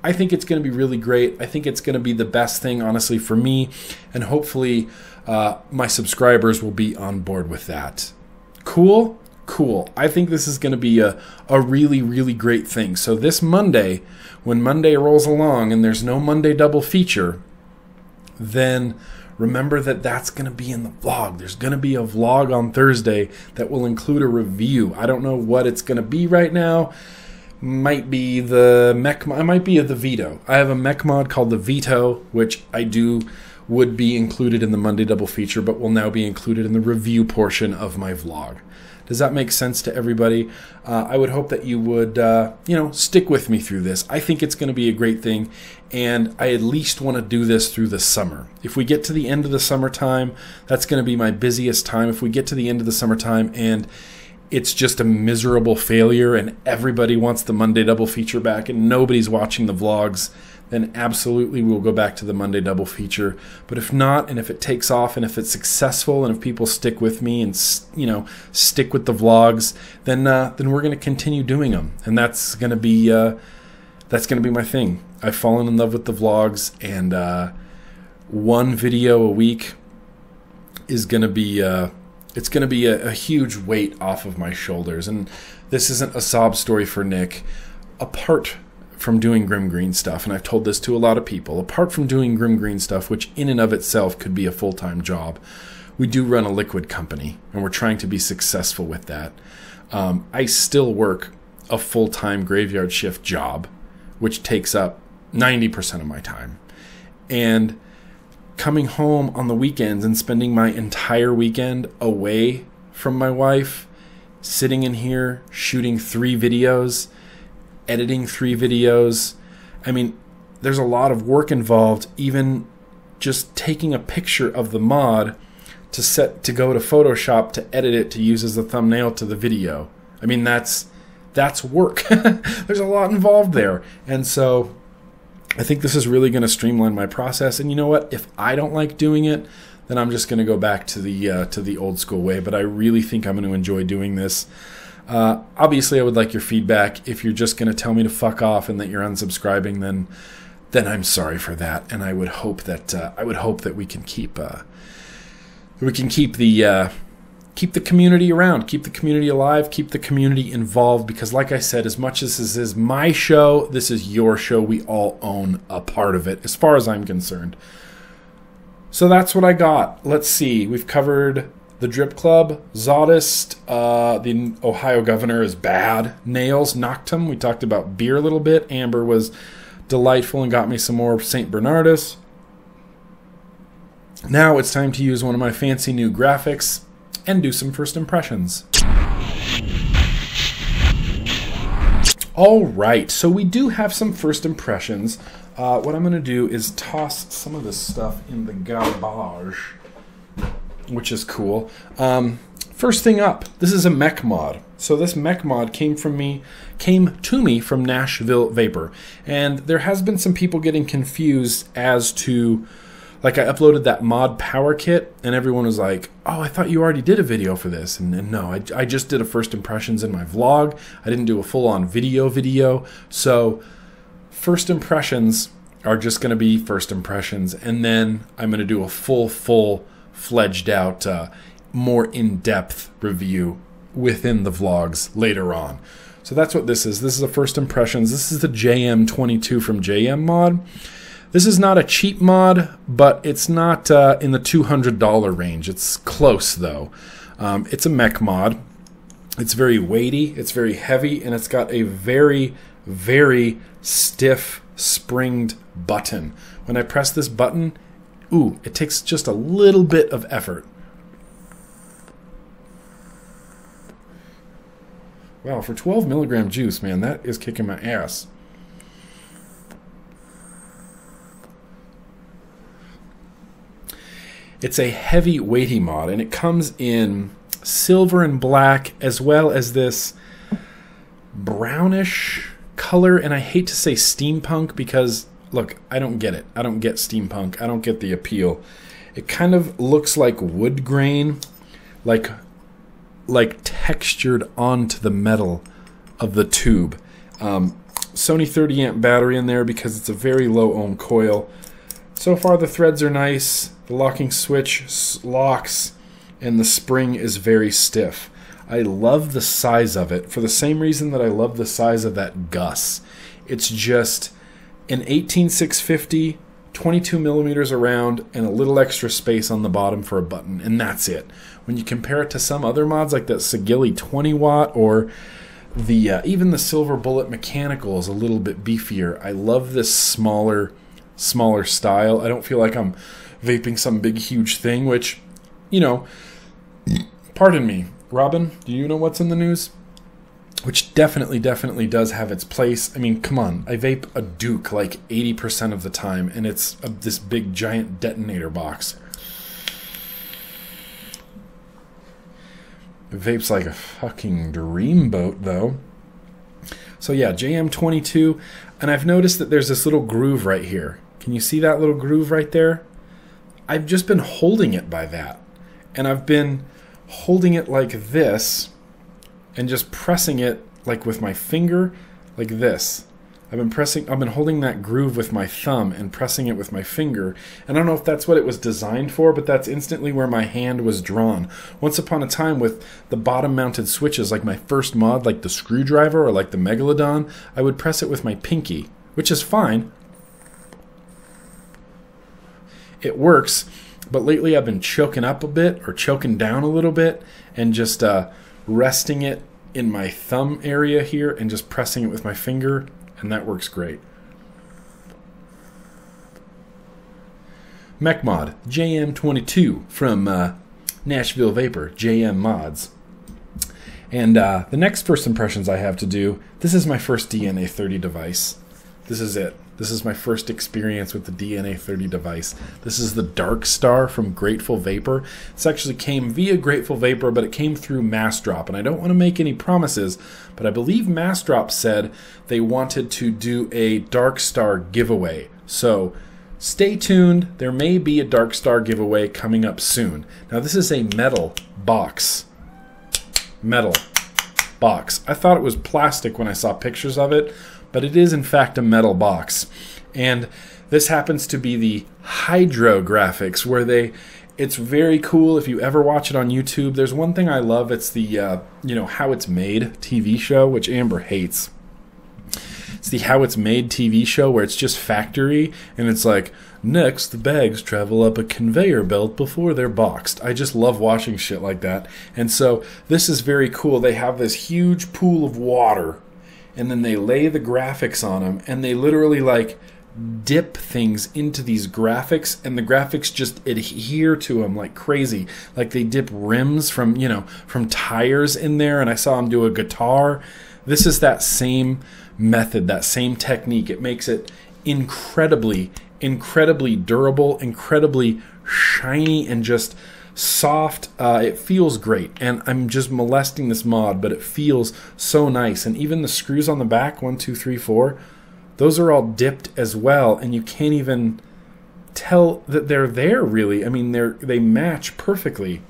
I think it's going to be really great. I think it's going to be the best thing, honestly, for me, and hopefully my subscribers will be on board with that. Cool? Cool. I think this is going to be a really, really great thing. So this Monday, when Monday rolls along and there's no Monday double feature, then remember that that's going to be in the vlog. There's going to be a vlog on Thursday that will include a review. I don't know what it's going to be right now. Might be the mech. It might be the Veto. I have a mech mod called the Veto, which would be included in the Monday double feature, but will now be included in the review portion of my vlog. Does that make sense to everybody? I would hope that you would, stick with me through this. I think it's going to be a great thing, and I at least want to do this through the summer. If we get to the end of the summertime, that's going to be my busiest time. If we get to the end of the summertime and it's just a miserable failure and everybody wants the Monday double feature back and nobody's watching the vlogs, then absolutely we'll go back to the Monday double feature. But if not, and if it takes off and if it's successful and if people stick with me and stick with the vlogs, then we're going to continue doing them. And that's going to be my thing. I've fallen in love with the vlogs, and one video a week is going to be it's going to be a huge weight off of my shoulders. And this isn't a sob story for Nick. Apart from doing GrimmGreen stuff, and I've told this to a lot of people, apart from doing GrimmGreen stuff, which in and of itself could be a full-time job, we do run a liquid company, and we're trying to be successful with that. I still work a full-time graveyard shift job, which takes up 90% of my time. And coming home on the weekends and spending my entire weekend away from my wife, sitting in here, shooting 3 videos, editing 3 videos. I mean, there's a lot of work involved, even just taking a picture of the mod to go to Photoshop to edit it to use as a thumbnail to the video. I mean, that's work. There's a lot involved there. And so I think this is really going to streamline my process. And you know what? If I don't like doing it, then I'm just going to go back to the old school way. But I really think I'm going to enjoy doing this. Obviously, I would like your feedback. If you're just going to tell me to fuck off and that you're unsubscribing, then I'm sorry for that. And I would hope that we can keep the community around, keep the community alive, keep the community involved. Because, like I said, as much as this is my show, this is your show. We all own a part of it, as far as I'm concerned. So that's what I got. Let's see. We've covered the Drip Club, Zodist, the Ohio governor is bad, Nails, Noctum. We talked about beer a little bit. Amber was delightful and got me some more St. Bernardus. Now it's time to use one of my fancy new graphics and do some first impressions. All right, so we do have some first impressions. What I'm going to do is toss some of this stuff in the garbage, which is cool. First thing up, this is a mech mod. So this mech mod came to me from Nashville Vapor. And there has been some people getting confused as to, like, I uploaded that mod power kit and everyone was like, oh, I thought you already did a video for this. And no, I just did a first impressions in my vlog. I didn't do a full-on video. So first impressions are just going to be first impressions. And then I'm going to do a full-fledged out, more in-depth review within the vlogs later on. So that's what this is. This is a first impressions. This is the JM22 from JM Mod. This is not a cheap mod, but it's not in the $200 range. It's close, though. It's a mech mod. It's very weighty, it's very heavy, and it's got a very, very stiff springed button. When I press this button, ooh, it takes just a little bit of effort. Wow, for 12 milligram juice, man, that is kicking my ass. It's a heavy, weighty mod, and it comes in silver and black, as well as this brownish color. And I hate to say steampunk because, look, I don't get it. I don't get steampunk. I don't get the appeal. It kind of looks like wood grain, like textured onto the metal of the tube. Sony 30 amp battery in there because it's a very low ohm coil. So far the threads are nice. The locking switch locks and the spring is very stiff. I love the size of it for the same reason that I love the size of that Gus. It's just an 18650, 22 millimeters around, and a little extra space on the bottom for a button, and that's it. When you compare it to some other mods like that Sigilly 20 watt or the even the Silver Bullet Mechanical is a little bit beefier. I love this smaller style. I don't feel like I'm vaping some big huge thing, which, you know, pardon me, Robin, do you know what's in the news? Which definitely does have its place. I mean, come on. I vape a Duke like 80% of the time, and it's this big, giant detonator box. It vapes like a fucking dreamboat, though. So yeah, JM22, and I've noticed that there's this little groove right here. Can you see that little groove right there? I've just been holding it by that. And I've been holding it like this and just pressing it like with my finger like this. I've been holding that groove with my thumb and pressing it with my finger. And I don't know if that's what it was designed for, but that's instantly where my hand was drawn. Once upon a time with the bottom mounted switches, like my first mod, like the screwdriver or like the Megalodon, I would press it with my pinky, which is fine. It works, but lately I've been choking up a bit or choking down a little bit and just resting it in my thumb area here and just pressing it with my finger, and that works great. Mech mod JM22 from Nashville Vapor, JM Mods. And the next first impressions I have to do, this is my first DNA30 device. This is it. This is my first experience with the DNA30 device. This is the Dark Star from Grateful Vapor. This actually came via Grateful Vapor, but it came through Massdrop. And I don't want to make any promises, but I believe Massdrop said they wanted to do a Dark Star giveaway. So stay tuned. There may be a Dark Star giveaway coming up soon. Now this is a metal box. Metal box. I thought it was plastic when I saw pictures of it, but it is in fact a metal box. And this happens to be the Hydro graphics, where it's very cool. If you ever watch it on YouTube, there's one thing I love. It's the How It's Made TV show, which Amber hates. It's the How It's Made TV show where it's just factory, and it's like, next the bags travel up a conveyor belt before they're boxed. I just love watching shit like that. And so this is very cool. They have this huge pool of water, and then they lay the graphics on them, and they literally like dip things into these graphics, and the graphics just adhere to them like crazy. Like they dip rims from tires in there, and I saw them do a guitar. This is that same method, that same technique. It makes it incredibly durable, incredibly shiny, and just soft. It feels great, and I'm just molesting this mod, but it feels so nice. And even the screws on the back, 1, 2, 3, 4, those are all dipped as well, and you can't even tell that they're there really. I mean, they match perfectly.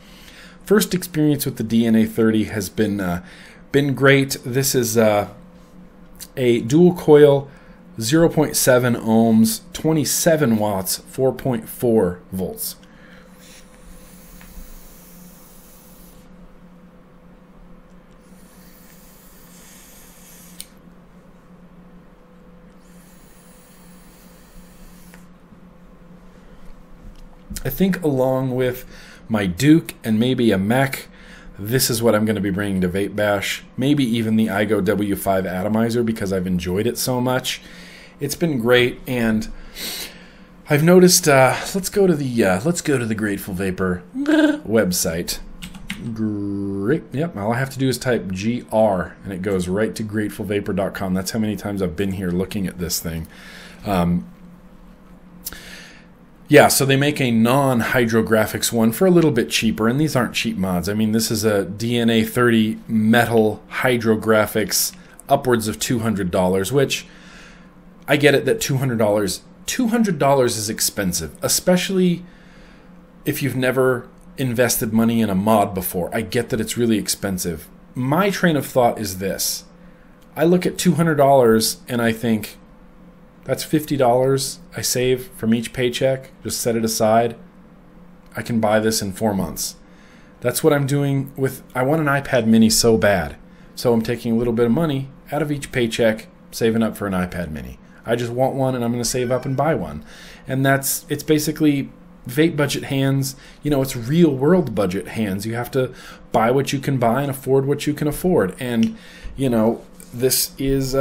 First experience with the DNA30 has been great. This is a dual coil, 0.7 ohms, 27 watts, 4.4 volts. I think along with my Duke and maybe a mech, this is what I'm going to be bringing to Vape Bash. Maybe even the iGo W5 atomizer, because I've enjoyed it so much. It's been great, and I've noticed. Let's go to the Grateful Vapor website. Yep. All I have to do is type GR, and it goes right to gratefulvapor.com. That's how many times I've been here looking at this thing. Yeah, so they make a non-hydrographics one for a little bit cheaper, and these aren't cheap mods. I mean, this is a DNA30 metal hydrographics, upwards of $200, which I get it that $200 is expensive, especially if you've never invested money in a mod before. I get that it's really expensive. My train of thought is this. I look at $200 and I think, that's $50 I save from each paycheck. Just set it aside. I can buy this in 4 months. That's what I'm doing with... I want an iPad mini so bad. So I'm taking a little bit of money out of each paycheck, saving up for an iPad mini. I just want one, and I'm going to save up and buy one. And it's basically vape budget hands. It's real world budget hands. You have to buy what you can buy and afford what you can afford. And, this is...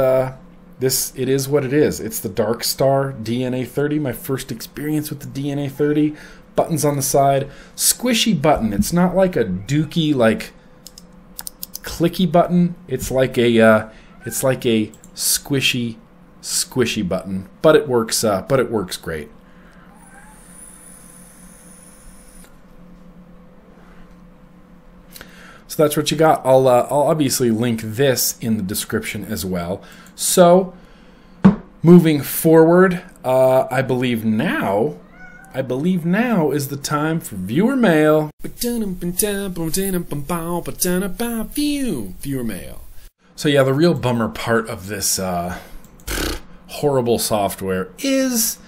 it is what it is. It's the Dark Star DNA30, my first experience with the DNA30. Buttons on the side, squishy button. It's not like a dookie, like clicky button. It's like a squishy button, but it works. But it works great. So that's what you got. I'll obviously link this in the description as well. So moving forward, I believe now is the time for viewer mail. Viewer mail. So yeah, the real bummer part of this horrible software is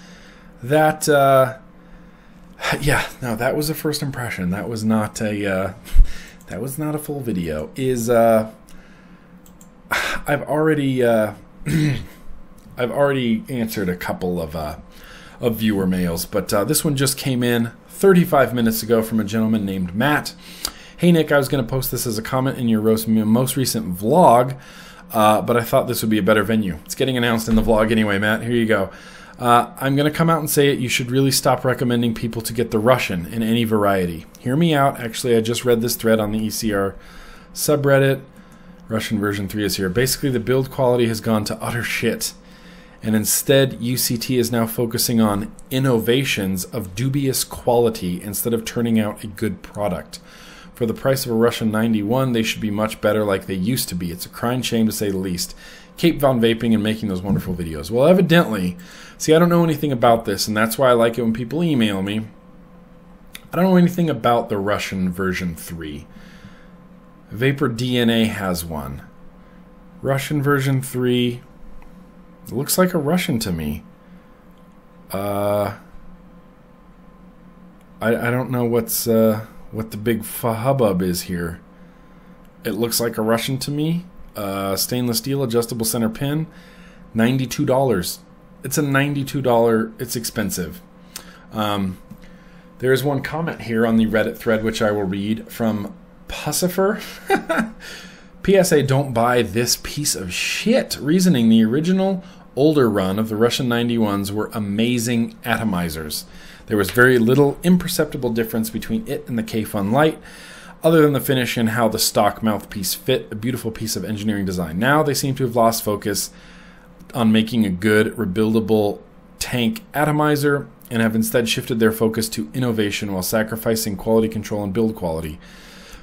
that that was a first impression. That was not a full video. I've already answered a couple of viewer mails, but this one just came in 35 minutes ago from a gentleman named Matt. Hey Nick, I was going to post this as a comment in your most recent vlog, but I thought this would be a better venue. It's getting announced in the vlog anyway, Matt. Here you go. I'm going to come out and say it. You should really stop recommending people to get the Russian in any variety. Hear me out. Actually, I just read this thread on the ECR subreddit. Russian version 3 is here. Basically, the build quality has gone to utter shit. And instead, UCT is now focusing on innovations of dubious quality instead of turning out a good product. For the price of a Russian 91, they should be much better like they used to be. It's a crying shame to say the least. Keep on vaping and making those wonderful videos. Well, evidently, see, I don't know anything about this, and that's why I like it when people email me. I don't know anything about the Russian version 3. Vapor DNA has one. Russian version 3... It looks like a Russian to me. I don't know what the big hubbub is here. It looks like a Russian to me. Stainless steel adjustable center pin, $92. It's a $92. It's expensive. There is one comment here on the Reddit thread which I will read from Pussifer. PSA, don't buy this piece of shit. Reasoning, the original older run of the Russian 91s were amazing atomizers. There was very little imperceptible difference between it and the K-Fun Lite, other than the finish and how the stock mouthpiece fit, a beautiful piece of engineering design. Now they seem to have lost focus on making a good, rebuildable tank atomizer and have instead shifted their focus to innovation while sacrificing quality control and build quality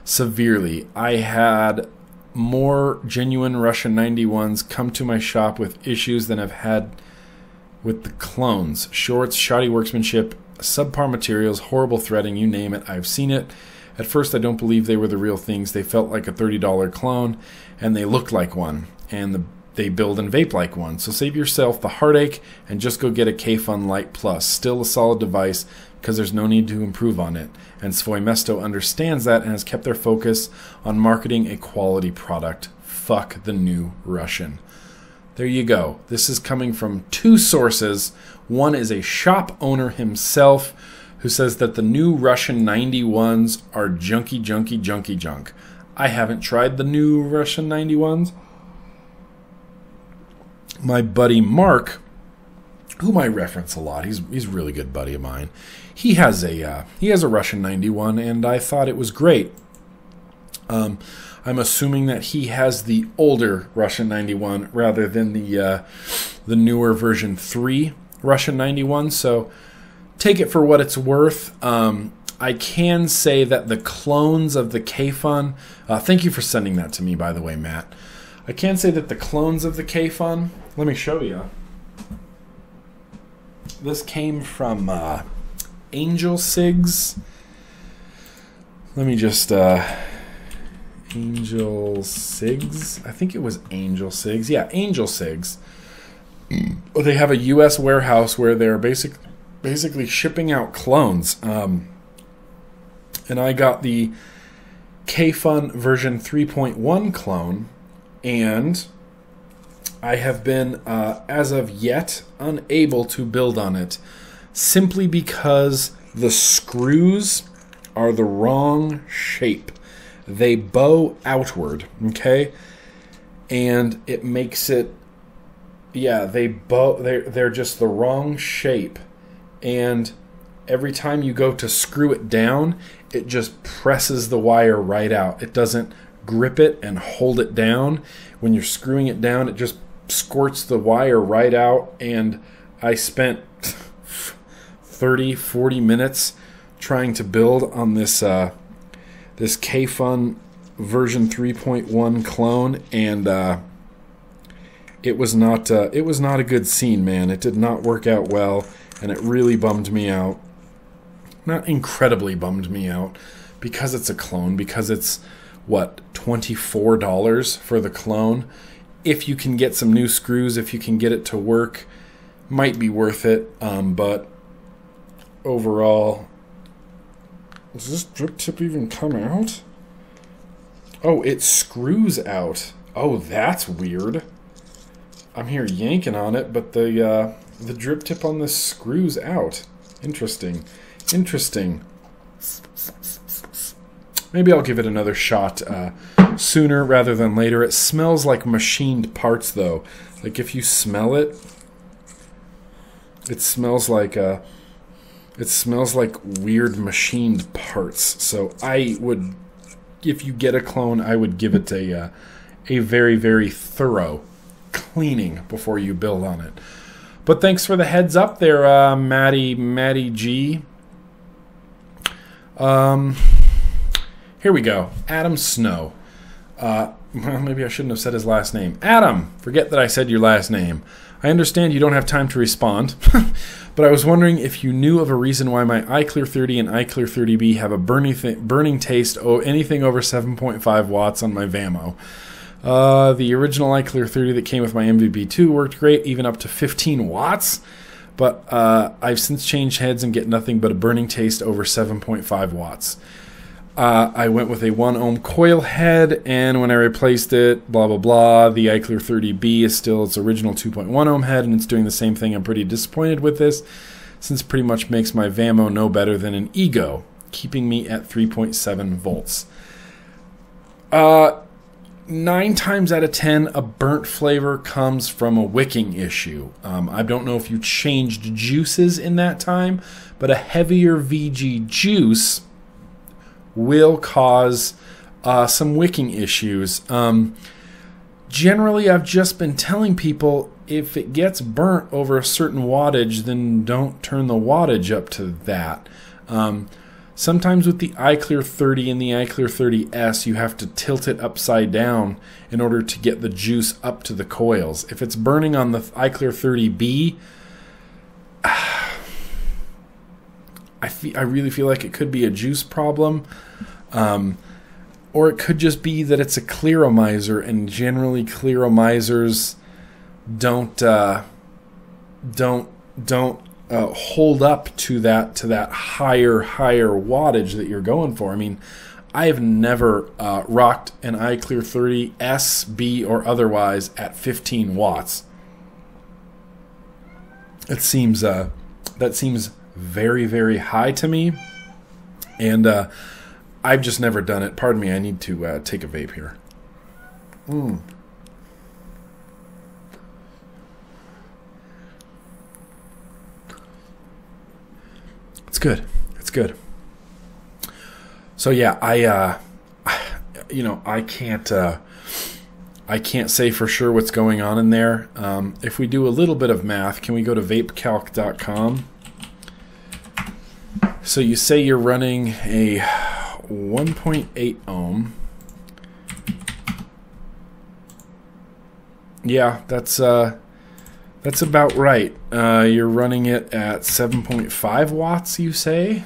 severely. I had more genuine Russian 91s come to my shop with issues than I've had with the clones. Shorts, shoddy workmanship, subpar materials, horrible threading, you name it, I've seen it. At first I don't believe they were the real things. They felt like a $30 clone and they looked like one, and they build and vape like one. So save yourself the heartache and just go get a K-Fun Lite Plus. Still a solid device because there's no need to improve on it. And Svoy Mesto understands that and has kept their focus on marketing a quality product. Fuck the new Russian. There you go. This is coming from two sources. One is a shop owner himself who says that the new Russian 91s are junky junk. I haven't tried the new Russian 91s. My buddy Mark, whom I reference a lot, he's a really good buddy of mine. He has a Russian 91, and I thought it was great. I'm assuming that he has the older Russian 91 rather than the newer version 3 Russian 91. So take it for what it's worth. I can say that the clones of the K-Fun. Thank you for sending that to me, by the way, Matt. I can say that the clones of the K-Fun. Let me show you. This came from Angel Cigs. Let me just Angel Cigs. I think it was Angel Cigs. Yeah, Angel Cigs. They have a U.S. warehouse where they're basically shipping out clones. And I got the K-Fun version 3.1 clone, and I have been, as of yet, unable to build on it simply because the screws are the wrong shape. They bow outward, okay? And it makes it, yeah, they're just the wrong shape. And every time you go to screw it down, it just presses the wire right out. It doesn't grip it and hold it down. When you're screwing it down, it just squirts the wire right out, and I spent 30-40 minutes trying to build on this this K-Fun version 3.1 clone, and it was not a good scene, man. It did not work out well, and it really bummed me out. Not incredibly bummed me out, because it's a clone, because it's what, $24 for the clone. If you can get some new screws, if you can get it to work, might be worth it. But overall, does this drip tip even come out? Oh, it screws out. Oh, that's weird. I'm here yanking on it, but the drip tip on this screws out. Interesting. Interesting. Maybe I'll give it another shot sooner rather than later. It smells like machined parts, though. Like, if you smell it, it smells like weird machined parts. So I would, if you get a clone, I would give it a very, very thorough cleaning before you build on it. But thanks for the heads up there, Maddie G. Here we go. Adam Snow. Well, maybe I shouldn't have said his last name. Adam, forget that I said your last name. I understand you don't have time to respond, but I was wondering if you knew of a reason why my iClear30 and iClear30B have a burning taste anything over 7.5 watts on my Vamo. The original iClear30 that came with my MVB2 worked great, even up to 15 watts, but I've since changed heads and get nothing but a burning taste over 7.5 watts. I went with a 1 ohm coil head, and when I replaced it, blah, blah, blah, the iClear30B is still its original 2.1 ohm head, and it's doing the same thing. I'm pretty disappointed with this, since it pretty much makes my Vamo no better than an Ego, keeping me at 3.7 volts. 9 times out of 10, a burnt flavor comes from a wicking issue. I don't know if you changed juices in that time, but a heavier VG juice will cause some wicking issues. Generally, I've just been telling people, if it gets burnt over a certain wattage, then don't turn the wattage up to that. Sometimes with the iClear30 and the iClear30S, you have to tilt it upside down in order to get the juice up to the coils. If it's burning on the iClear30B, I really feel like it could be a juice problem, or it could just be that it's a clearomizer, and generally clearomizers don't hold up to that higher wattage that you're going for. I mean, I have never rocked an iClear30S, B, or otherwise at 15 watts. That seems very, very high to me, and I've just never done it. Pardon me, I need to take a vape here. It's good. It's good. So yeah, I can't say for sure what's going on in there. If we do a little bit of math, can we go to vapecalc.com? So you say you're running a 1.8 ohm. Yeah, that's about right. You're running it at 7.5 watts, you say?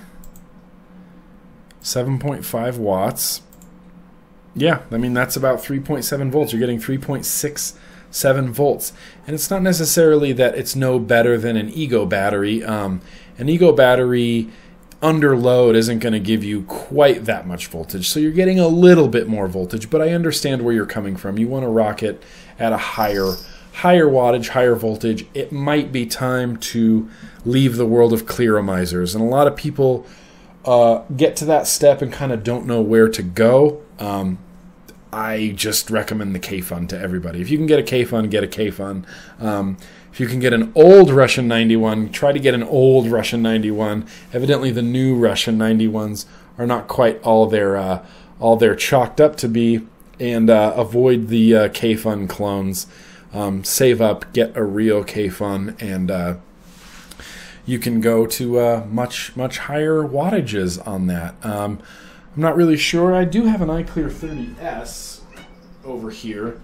7.5 watts. Yeah, I mean, that's about 3.7 volts. You're getting 3.67 volts. And it's not necessarily that it's no better than an Ego battery. An Ego battery under load isn't going to give you quite that much voltage. So you're getting a little bit more voltage, but I understand where you're coming from. You want to rock it at a higher wattage, higher voltage. It might be time to leave the world of clearomizers. And a lot of people get to that step and kind of don't know where to go. I just recommend the K-Fun to everybody. If you can get a K-Fun, get a K-Fun. If you can get an old Russian 91, try to get an old Russian 91. Evidently, the new Russian 91s are not quite all they're chalked up to be. and avoid the K-Fun clones. Save up, get a real K-Fun, and you can go to much higher wattages on that. I'm not really sure. I do have an iClear 30S over here,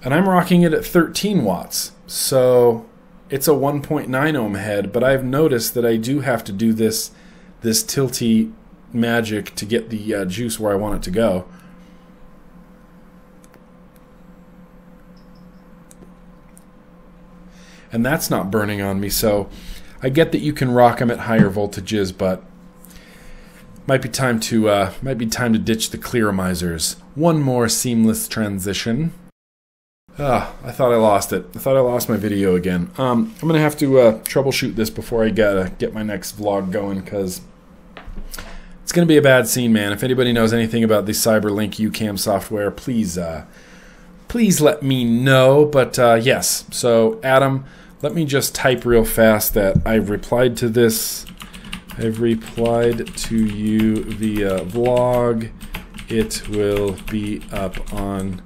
and I'm rocking it at 13 watts. So it's a 1.9 ohm head, but I've noticed that I do have to do this tilty magic to get the juice where I want it to go. And that's not burning on me, so I get that you can rock them at higher voltages, but might be time to ditch the clearomizers. One more seamless transition. I thought I lost it. I thought I lost my video again. I'm gonna have to troubleshoot this before I get my next vlog going, because it's gonna be a bad scene, man. If anybody knows anything about the CyberLink UCam software, please let me know. But yes, so Adam, let me just type real fast that I've replied to this. I've replied to you via vlog. It will be up on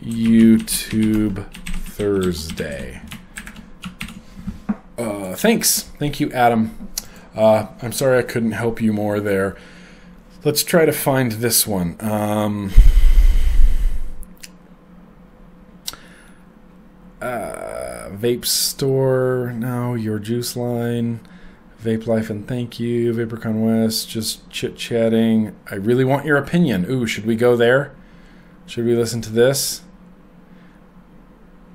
YouTube Thursday. Thanks. Thank you, Adam. I'm sorry I couldn't help you more there. Let's try to find this one. Vape store. No, your juice line. Vape Life and thank you. VaporCon West. Just chit-chatting. I really want your opinion. Ooh, should we go there? Should we listen to this?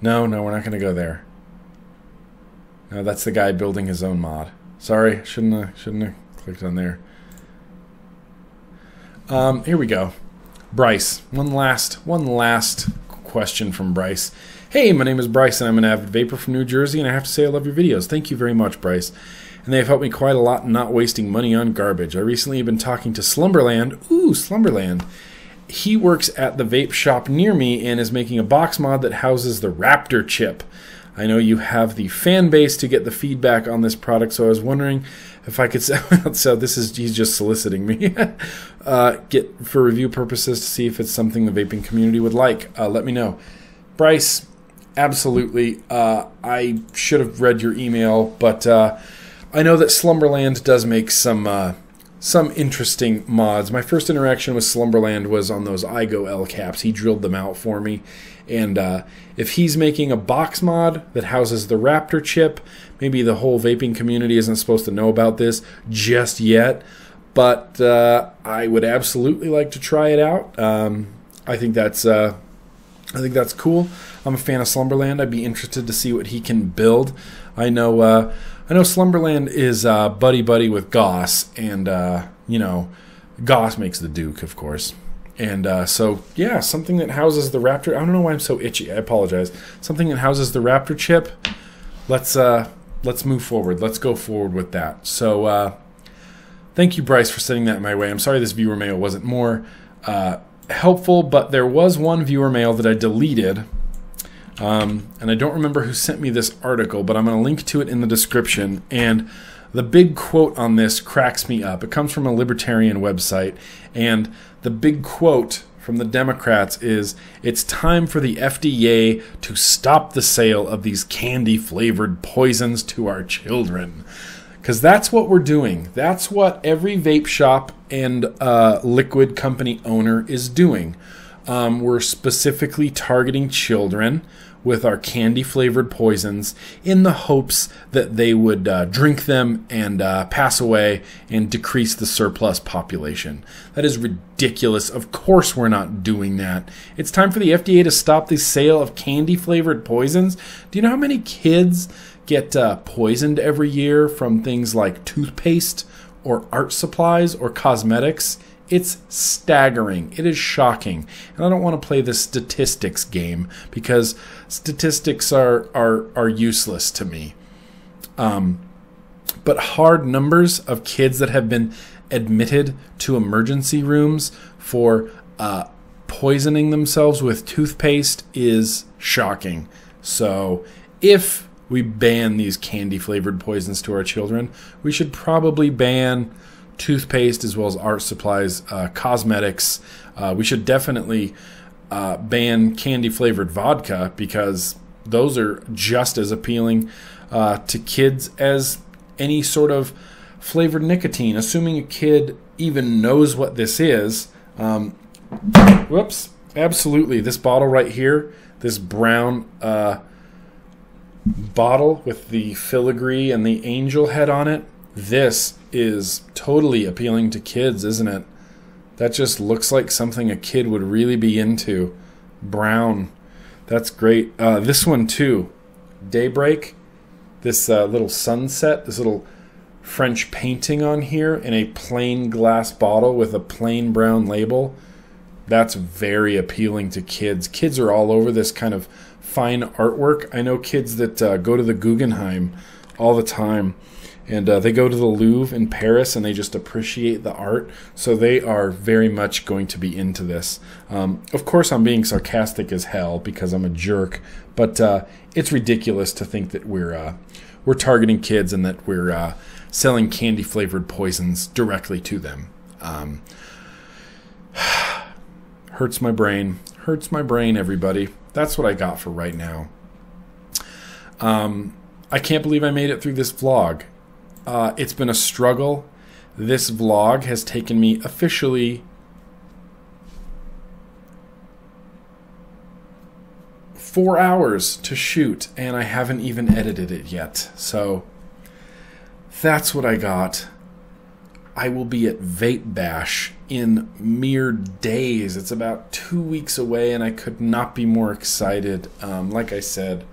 No, we're not going to go there. No, that's the guy building his own mod. Sorry, shouldn't have clicked on there. Here we go. Bryce, one last question from Bryce. Hey, my name is Bryce, and I'm an avid vapor from New Jersey, and I have to say I love your videos. Thank you very much, Bryce. And they have helped me quite a lot in not wasting money on garbage. I recently have been talking to Slumberland. Ooh, Slumberland. He works at the vape shop near me and is making a box mod that houses the Raptor chip. I know you have the fan base to get the feedback on this product, so I was wondering if I could so he's just soliciting me. Get for review purposes to see if it's something the vaping community would like. Let me know. Bryce, absolutely. I should have read your email, but I know that Slumberland does make some interesting mods. My first interaction with Slumberland was on those iGo L caps. He drilled them out for me. And if he's making a box mod that houses the Raptor chip, maybe the whole vaping community isn't supposed to know about this just yet. But I would absolutely like to try it out. I think that's cool. I'm a fan of Slumberland. I'd be interested to see what he can build. I know Slumberland is buddy with Goss, and Goss makes the Duke, of course. And so yeah, something that houses the Raptor. I don't know why I'm so itchy. I apologize. Something that houses the Raptor chip. Let's move forward. Let's go forward with that. So thank you, Bryce, for sending that my way. I'm sorry this viewer mail wasn't more helpful, but there was one viewer mail that I deleted. And I don't remember who sent me this article, but I'm going to link to it in the description. And the big quote on this cracks me up. It comes from a libertarian website, and the big quote from the Democrats is, "It's time for the FDA to stop the sale of these candy-flavored poisons to our children." Because that's what we're doing. That's what every vape shop and liquid company owner is doing. We're specifically targeting children with our candy-flavored poisons in the hopes that they would drink them and pass away and decrease the surplus population. That is ridiculous. Of course we're not doing that. It's time for the FDA to stop the sale of candy-flavored poisons. Do you know how many kids get poisoned every year from things like toothpaste or art supplies or cosmetics? It's staggering. It is shocking. And I don't want to play the statistics game because statistics are useless to me. But hard numbers of kids that have been admitted to emergency rooms for poisoning themselves with toothpaste is shocking. So if we ban these candy-flavored poisons to our children, we should probably ban toothpaste as well as art supplies, cosmetics. We should definitely ban candy-flavored vodka because those are just as appealing to kids as any sort of flavored nicotine, assuming a kid even knows what this is. Whoops. Absolutely. This bottle right here, this brown bottle with the filigree and the angel head on it, this is totally appealing to kids, isn't it? That just looks like something a kid would really be into. Brown. That's great. This one too. Daybreak. This little sunset, this little French painting on here in a plain glass bottle with a plain brown label. That's very appealing to kids. Kids are all over this kind of fine artwork. I know kids that go to the Guggenheim all the time, and they go to the Louvre in Paris and they just appreciate the art. So they are very much going to be into this. Of course, I'm being sarcastic as hell because I'm a jerk, but it's ridiculous to think that we're targeting kids and that we're selling candy-flavored poisons directly to them. Hurts my brain. Hurts my brain, everybody. That's what I got for right now. I can't believe I made it through this vlog. It's been a struggle. This vlog has taken me officially 4 hours to shoot, and I haven't even edited it yet. So that's what I got. I will be at Vape Bash in mere days. It's about 2 weeks away, and I could not be more excited. Like I said,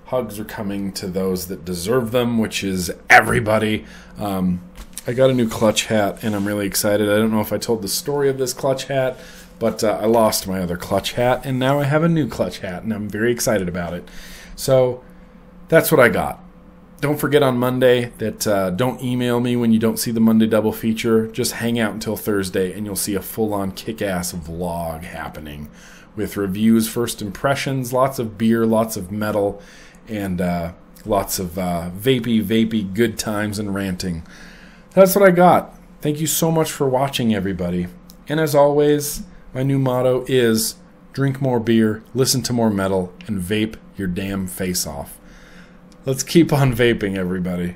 hugs are coming to those that deserve them, which is everybody. I got a new clutch hat, and I'm really excited. I don't know if I told the story of this clutch hat, but I lost my other clutch hat, and now I have a new clutch hat, and I'm very excited about it. So that's what I got. Don't forget on Monday that don't email me when you don't see the Monday double feature. Just hang out until Thursday, and you'll see a full-on kick-ass vlog happening with reviews, first impressions, lots of beer, lots of metal, and lots of vapey good times and ranting. That's what I got. Thank you so much for watching, everybody. And as always, my new motto is drink more beer, listen to more metal, and vape your damn face off. Let's keep on vaping, everybody.